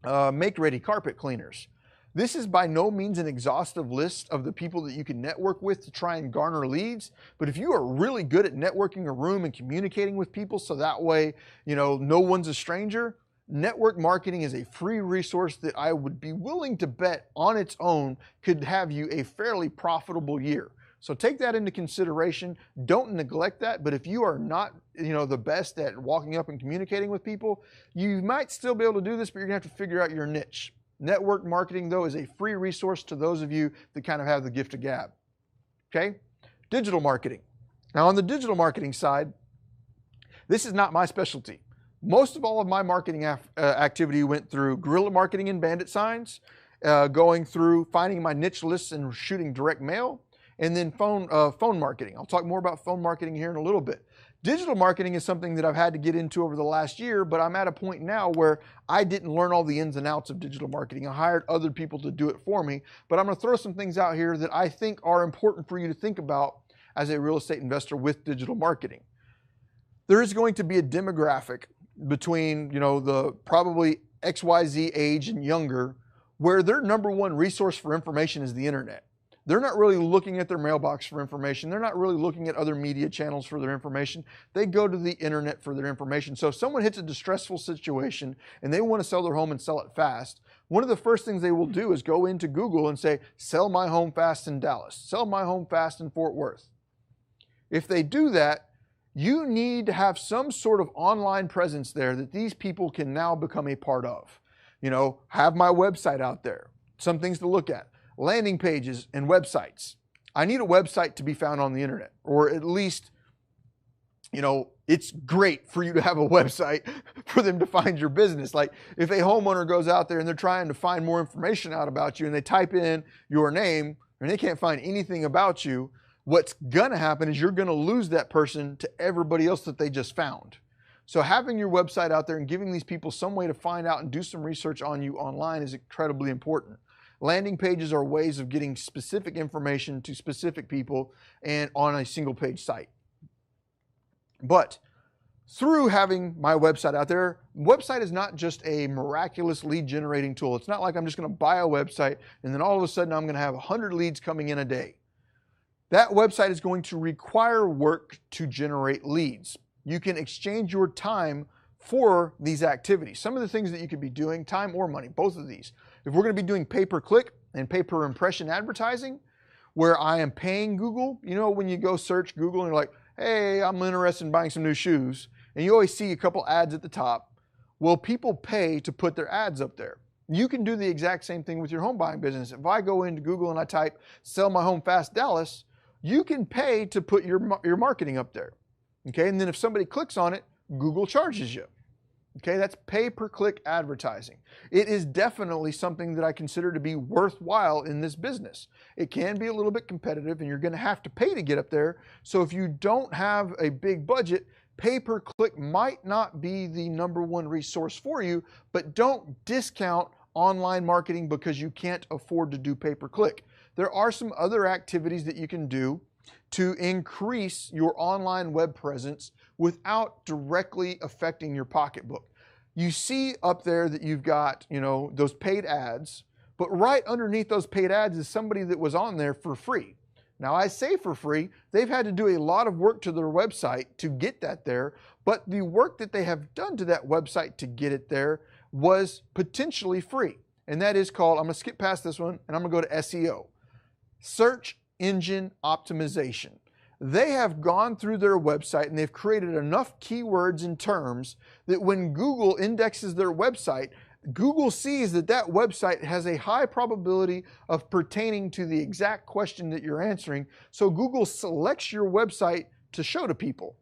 make-ready carpet cleaners. This is by no means an exhaustive list of the people that you can network with to try and garner leads, but if you are really good at networking a room and communicating with people so that way, you know, no one's a stranger, network marketing is a free resource that I would be willing to bet on its own could have you a fairly profitable year. So take that into consideration. Don't neglect that. But if you are not, the best at walking up and communicating with people, you might still be able to do this, but you're gonna have to figure out your niche. Network marketing, though, is a free resource to those of you that kind of have the gift of gab. Okay? Digital marketing. Now, on the digital marketing side, this is not my specialty. Most of all of my marketing activity went through guerrilla marketing and bandit signs, going through finding my niche lists and shooting direct mail, and then phone marketing. I'll talk more about phone marketing here in a little bit. Digital marketing is something that I've had to get into over the last year, but I'm at a point now where I didn't learn all the ins and outs of digital marketing. I hired other people to do it for me, but I'm going to throw some things out here that I think are important for you to think about as a real estate investor with digital marketing. There is going to be a demographic between, the probably XYZ age and younger, where their number one resource for information is the internet. They're not really looking at their mailbox for information. They're not really looking at other media channels for their information. They go to the internet for their information. So if someone hits a distressful situation and they want to sell their home and sell it fast, one of the first things they will do is go into Google and say, sell my home fast in Dallas, sell my home fast in Fort Worth. If they do that, you need to have some sort of online presence there that these people can now become a part of. You know, have my website out there, some things to look at, landing pages and websites. I need a website to be found on the internet, or at least, you know, it's great for you to have a website for them to find your business. Like if a homeowner goes out there and they're trying to find more information out about you and they type in your name and they can't find anything about you, what's gonna happen is you're gonna lose that person to everybody else that they just found. So having your website out there and giving these people some way to find out and do some research on you online is incredibly important. Landing pages are ways of getting specific information to specific people and on a single page site. But through having my website out there, website is not just a miraculous lead generating tool. It's not like I'm just gonna buy a website and then all of a sudden I'm gonna have 100 leads coming in a day. That website is going to require work to generate leads. You can exchange your time for these activities. Some of the things that you could be doing, time or money, both of these. If we're gonna be doing pay-per-click and pay-per-impression advertising, where I am paying Google, you know, when you go search Google and you're like, hey, I'm interested in buying some new shoes, and you always see a couple ads at the top. Well, people pay to put their ads up there. You can do the exact same thing with your home buying business. If I go into Google and I type sell my home fast Dallas, you can pay to put your marketing up there. Okay, and then if somebody clicks on it, Google charges you. Okay, that's pay-per-click advertising. It is definitely something that I consider to be worthwhile in this business. It can be a little bit competitive and you're gonna have to pay to get up there. So if you don't have a big budget, pay-per-click might not be the #1 resource for you, but don't discount online marketing because you can't afford to do pay-per-click. There are some other activities that you can do to increase your online web presence without directly affecting your pocketbook. You see up there that you've got, you know, those paid ads, but right underneath those paid ads is somebody that was on there for free. Now I say for free, they've had to do a lot of work to their website to get that there, but the work that they have done to that website to get it there was potentially free. And that is called, I'm gonna skip past this one and I'm gonna go to SEO. Search engine optimization. They have gone through their website and they've created enough keywords and terms that when Google indexes their website, Google sees that that website has a high probability of pertaining to the exact question that you're answering. So Google selects your website to show to people.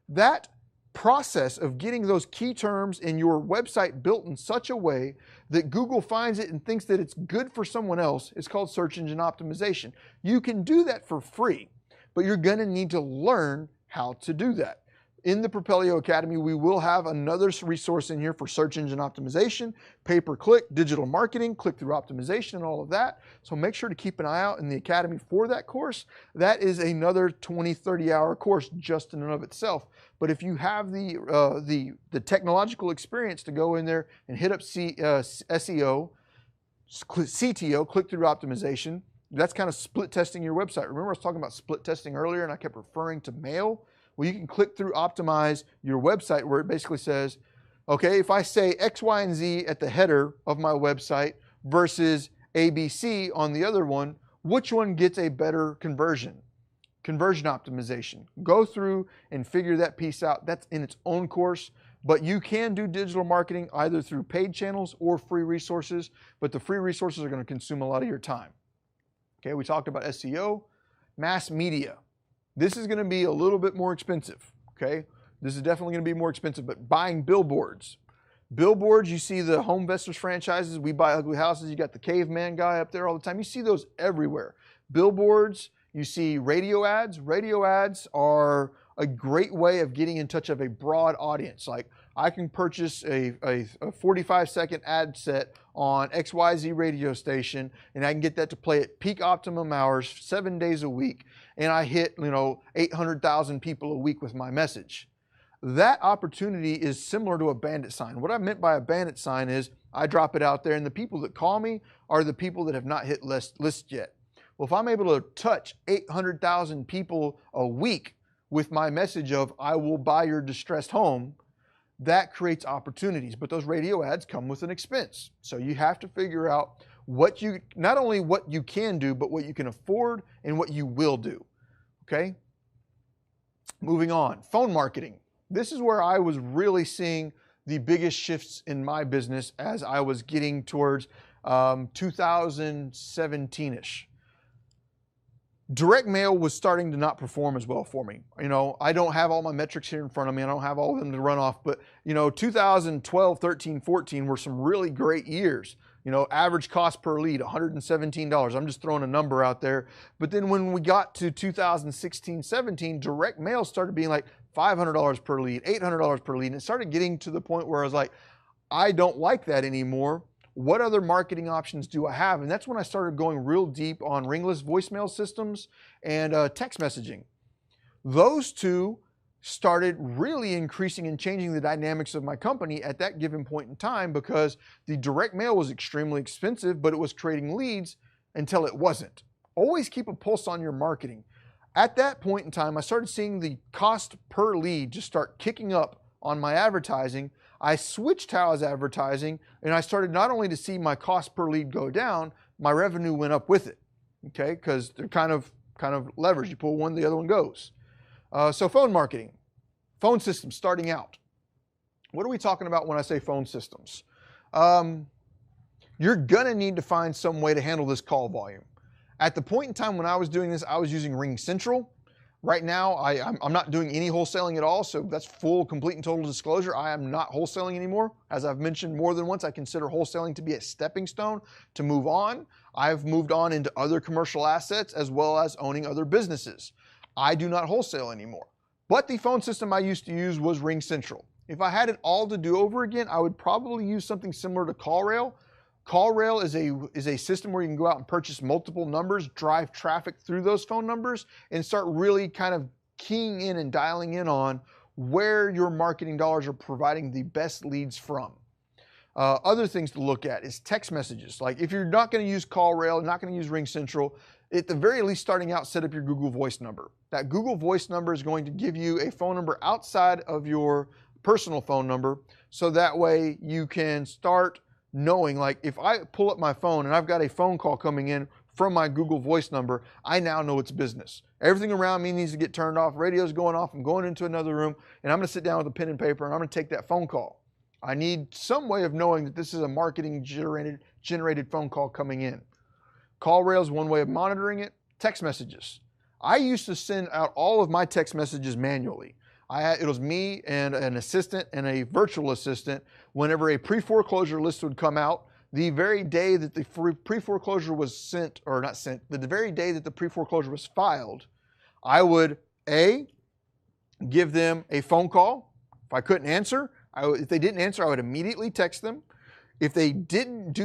That process of getting those key terms in your website built in such a way that Google finds it and thinks that it's good for someone else is called search engine optimization. You can do that for free, but you're gonna need to learn how to do that. In the Propelio Academy, we will have another resource in here for search engine optimization, pay-per-click, digital marketing, click-through optimization, and all of that. So make sure to keep an eye out in the Academy for that course. That is another 20, 30-hour course just in and of itself. But if you have the technological experience to go in there and hit up SEO, CTO, click-through optimization, that's kind of split testing your website. Remember I was talking about split testing earlier and I kept referring to mail? Well, you can click through optimize your website where it basically says, okay, if I say X, Y, and Z at the header of my website versus ABC on the other one, which one gets a better conversion? Conversion optimization. Go through and figure that piece out. That's in its own course, but you can do digital marketing either through paid channels or free resources, but the free resources are going to consume a lot of your time. Okay, we talked about SEO, mass media. This is gonna be a little bit more expensive, okay? This is definitely gonna be more expensive, but buying billboards. Billboards, you see the Home Investors franchises, We Buy Ugly Houses, you got the caveman guy up there all the time. You see those everywhere. Billboards, you see radio ads. Radio ads are a great way of getting in touch of a broad audience. Like I can purchase a 45-second ad set on XYZ radio station and I can get that to play at peak optimum hours 7 days a week and I hit 800,000 people a week with my message. That opportunity is similar to a bandit sign. What I meant by a bandit sign is I drop it out there and the people that call me are the people that have not hit list yet. Well, if I'm able to touch 800,000 people a week with my message of I will buy your distressed home, that creates opportunities. But those radio ads come with an expense. So you have to figure out not only what you can do, but what you can afford and what you will do. Okay? Moving on, phone marketing. This is where I was really seeing the biggest shifts in my business as I was getting towards 2017-ish. Direct mail was starting to not perform as well for me. You know, I don't have all my metrics here in front of me. I don't have all of them to run off, but you know, 2012, 13, 14 were some really great years. You know, average cost per lead, $117. I'm just throwing a number out there. But then when we got to 2016, 17, direct mail started being like $500 per lead, $800 per lead. And it started getting to the point where I was like, I don't like that anymore. What other marketing options do I have? And that's when I started going real deep on ringless voicemail systems and text messaging. Those two started really increasing and changing the dynamics of my company at that given point in time, because the direct mail was extremely expensive, but it was creating leads until it wasn't. Always keep a pulse on your marketing. At that point in time, I started seeing the cost per lead just start kicking up on my advertising. I switched how I was advertising, and I started not only to see my cost per lead go down, my revenue went up with it, okay? Because they're kind of leveraged. You pull one, the other one goes. So phone marketing, phone systems starting out. What are we talking about when I say phone systems? You're gonna need to find some way to handle this call volume. At the point in time when I was doing this, I was using Ring Central. Right now, I'm not doing any wholesaling at all, so that's full, complete, and total disclosure. I am not wholesaling anymore. As I've mentioned more than once, I consider wholesaling to be a stepping stone to move on. I've moved on into other commercial assets as well as owning other businesses. I do not wholesale anymore. But the phone system I used to use was Ring Central. If I had it all to do over again, I would probably use something similar to CallRail. CallRail is a system where you can go out and purchase multiple numbers, drive traffic through those phone numbers, and start really kind of keying in and dialing in on where your marketing dollars are providing the best leads from. Other things to look at is text messages. Like if you're not going to use CallRail, not going to use Ring Central, at the very least starting out, set up your Google Voice number. That Google Voice number is going to give you a phone number outside of your personal phone number, so that way you can start knowing, like if I pull up my phone and I've got a phone call coming in from my Google Voice number, I now know it's business. Everything around me needs to get turned off, radio's going off, I'm going into another room, and I'm gonna sit down with a pen and paper and I'm gonna take that phone call. I need some way of knowing that this is a marketing generated phone call coming in. CallRail is one way of monitoring it. Text messages. I used to send out all of my text messages manually. It was me and an assistant and a virtual assistant. Whenever a pre-foreclosure list would come out, the very day that the pre-foreclosure was sent, or not sent, but the very day that the pre-foreclosure was filed, I would give them a phone call. If I couldn't answer, if they didn't answer, I would immediately text them. If they didn't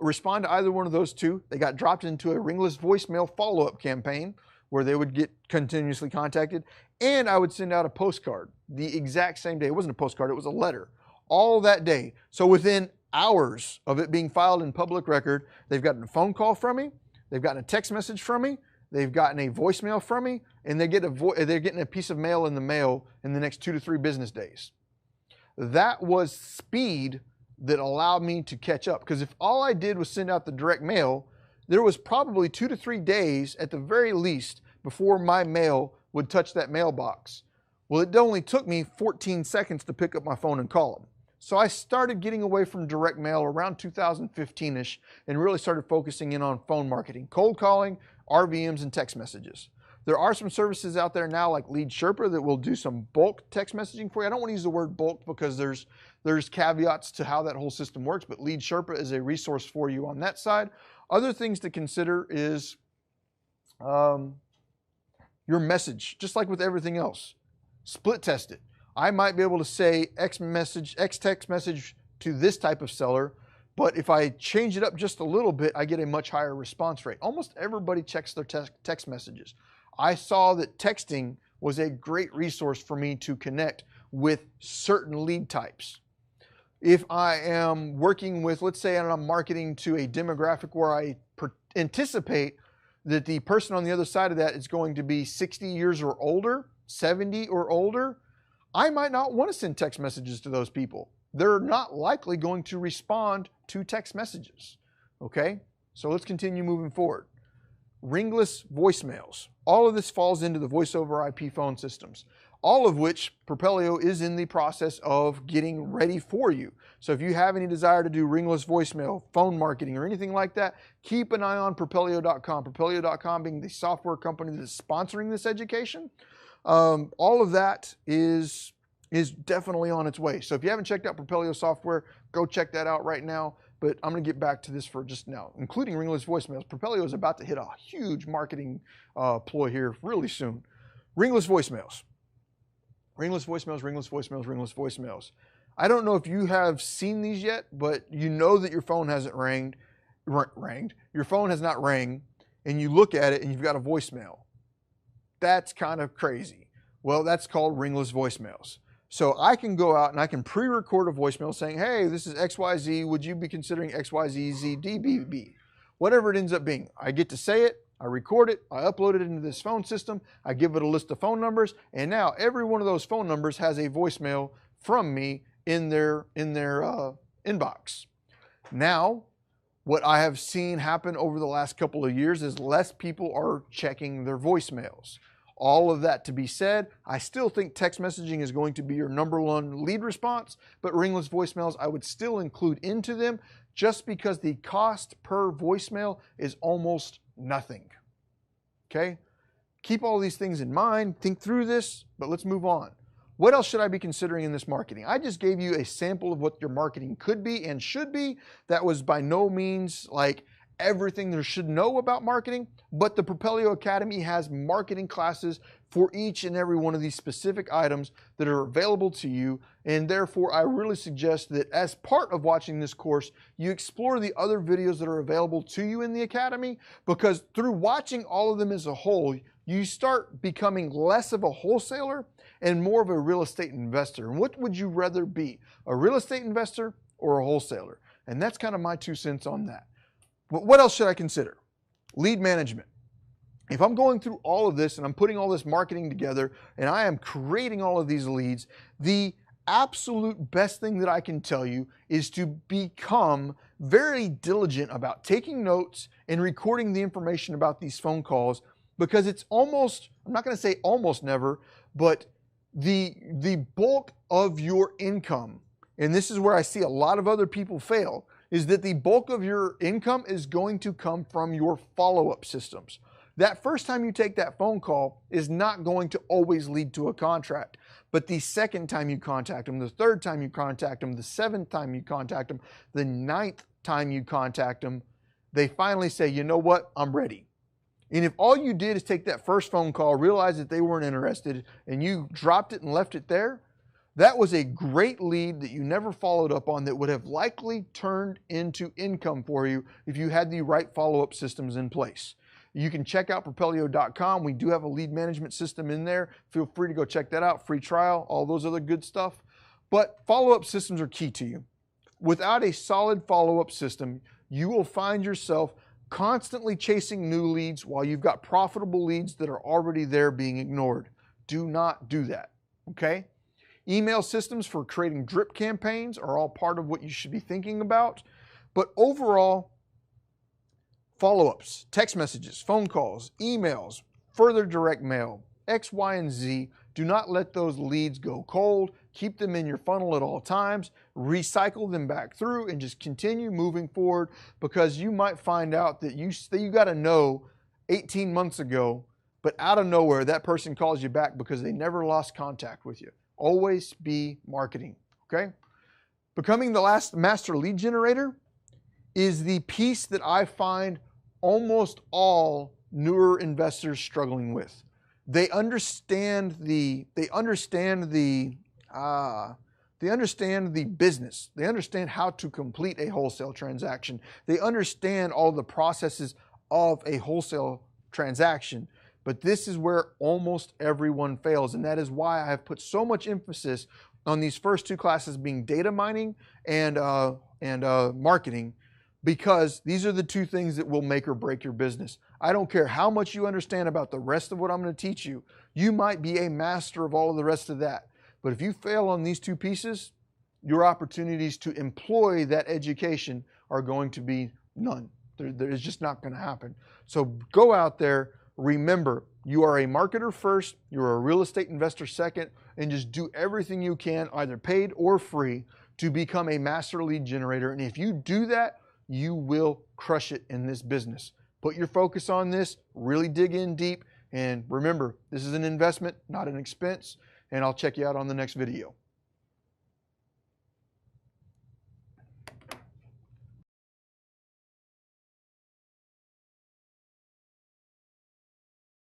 respond to either one of those two, they got dropped into a ringless voicemail follow-up campaign where they would get continuously contacted, and I would send out a postcard the exact same day. It wasn't a postcard, it was a letter, all that day. So within hours of it being filed in public record, they've gotten a phone call from me, they've gotten a text message from me, they've gotten a voicemail from me, and they're getting a piece of mail in the mail in the next 2 to 3 business days. That was speed that allowed me to catch up, because if all I did was send out the direct mail, there was probably 2 to 3 days at the very least before my mail would touch that mailbox. Well, it only took me 14 seconds to pick up my phone and call them. So I started getting away from direct mail around 2015-ish and really started focusing in on phone marketing, cold calling, RVMs, and text messages. There are some services out there now like Lead Sherpa that will do some bulk text messaging for you. I don't want to use the word bulk because there's caveats to how that whole system works, but Lead Sherpa is a resource for you on that side. Other things to consider is your message, just like with everything else. Split test it. I might be able to say X text message to this type of seller, but if I change it up just a little bit, I get a much higher response rate. Almost everybody checks their text messages. I saw that texting was a great resource for me to connect with certain lead types. If I am working with, let's say I'm marketing to a demographic where I anticipate that the person on the other side of that is going to be 60 years or older, 70 or older, I might not want to send text messages to those people. They're not likely going to respond to text messages, okay? So let's continue moving forward. Ringless voicemails. All of this falls into the voice over IP phone systems. all of which Propelio is in the process of getting ready for you. So if you have any desire to do ringless voicemail, phone marketing, or anything like that, keep an eye on Propelio.com. Propelio.com being the software company that's sponsoring this education. All of that is definitely on its way. So if you haven't checked out Propelio software, go check that out right now. But I'm going to get back to this for just now, including ringless voicemails. Propelio is about to hit a huge marketing ploy here really soon. Ringless voicemails. Ringless voicemails, ringless voicemails, ringless voicemails. I don't know if you have seen these yet, but you know that your phone hasn't rang. Your phone has not rang, and you look at it and you've got a voicemail. That's kind of crazy. Well, that's called ringless voicemails. So I can go out and I can pre-record a voicemail saying, hey, this is XYZ. Would you be considering XYZZDBB? Whatever it ends up being. I get to say it. I record it, I upload it into this phone system, I give it a list of phone numbers, and now every one of those phone numbers has a voicemail from me in their inbox. Now, what I have seen happen over the last couple of years is less people are checking their voicemails. All of that to be said, I still think text messaging is going to be your #1 lead response, but ringless voicemails I would still include into them just because the cost per voicemail is almost nothing. Okay? Keep all these things in mind, think through this, but let's move on. What else should I be considering in this marketing? I just gave you a sample of what your marketing could be and should be. That was by no means like everything there should know about marketing, but the Propelio Academy has marketing classes for each and every one of these specific items that are available to you, and therefore I really suggest that as part of watching this course, you explore the other videos that are available to you in the Academy, because through watching all of them as a whole, you start becoming less of a wholesaler and more of a real estate investor. And what would you rather be, a real estate investor or a wholesaler? And that's kind of my 2 cents on that. But what else should I consider? Lead management. If I'm going through all of this and I'm putting all this marketing together and I am creating all of these leads, the absolute best thing that I can tell you is to become very diligent about taking notes and recording the information about these phone calls, because it's almost, I'm not going to say almost never, but the bulk of your income, and this is where I see a lot of other people fail, is that the bulk of your income is going to come from your follow-up systems. That first time you take that phone call is not going to always lead to a contract, but the second time you contact them, the third time you contact them, the 7th time you contact them, the 9th time you contact them, they finally say, you know what, I'm ready. And if all you did is take that first phone call, realize that they weren't interested, and you dropped it and left it there, that was a great lead that you never followed up on that would have likely turned into income for you if you had the right follow-up systems in place. You can check out Propelio.com. We do have a lead management system in there. Feel free to go check that out. Free trial, all those other good stuff. But follow-up systems are key to you. Without a solid follow-up system, you will find yourself constantly chasing new leads while you've got profitable leads that are already there being ignored. Do not do that, okay? Email systems for creating drip campaigns are all part of what you should be thinking about. But overall, follow-ups, text messages, phone calls, emails, further direct mail, X, Y, and Z. Do not let those leads go cold. Keep them in your funnel at all times. Recycle them back through and just continue moving forward, because you might find out that you got to know 18 months ago, but out of nowhere, that person calls you back because they never lost contact with you. Always be marketing, okay? Becoming the last master lead generator is the piece that I find almost all newer investors struggling with. They understand the business. They understand how to complete a wholesale transaction. They understand all the processes of a wholesale transaction. But this is where almost everyone fails, and that is why I have put so much emphasis on these first 2 classes being data mining and marketing, because these are the 2 things that will make or break your business. I don't care how much you understand about the rest of what I'm going to teach you. You might be a master of all of the rest of that. But if you fail on these 2 pieces, your opportunities to employ that education are going to be none. There is just not going to happen. So go out there. Remember, You are a marketer first, you're a real estate investor second, and just do everything you can, either paid or free, to become a master lead generator. And if you do that, you will crush it in this business. Put your focus on this, really dig in deep, and remember, this is an investment, not an expense, and I'll check you out on the next video.